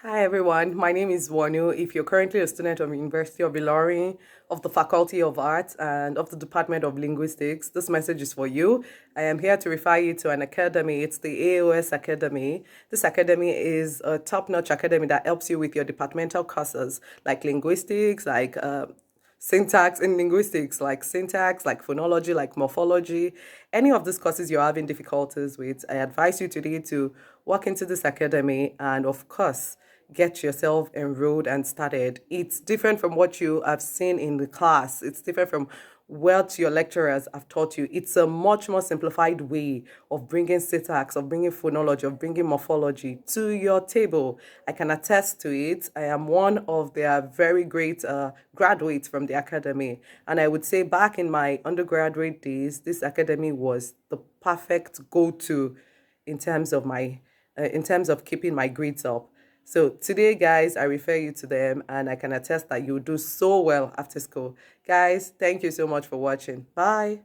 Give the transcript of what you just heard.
Hi everyone, my name is Wanu. If you're currently a student of the University of Ilorin, of the Faculty of Arts, and of the Department of Linguistics, this message is for you. I am here to refer you to an academy. It's the A.O.S Academy. This academy is a top-notch academy that helps you with your departmental courses like linguistics, syntax in linguistics, like syntax, like phonology, like morphology, any of these courses you're having difficulties with, I advise you today to walk into this academy and, of course, get yourself enrolled and started. It's different from what you have seen in the class. It's different from what your lecturers have taught you. It's a much more simplified way of bringing syntax, of bringing phonology, of bringing morphology to your table. I can attest to it. I am one of their very great graduates from the academy. And I would say back in my undergraduate days, this academy was the perfect go-to in terms of keeping my grades up. So today, guys, I refer you to them and I can attest that you do so well after school. Guys, thank you so much for watching. Bye.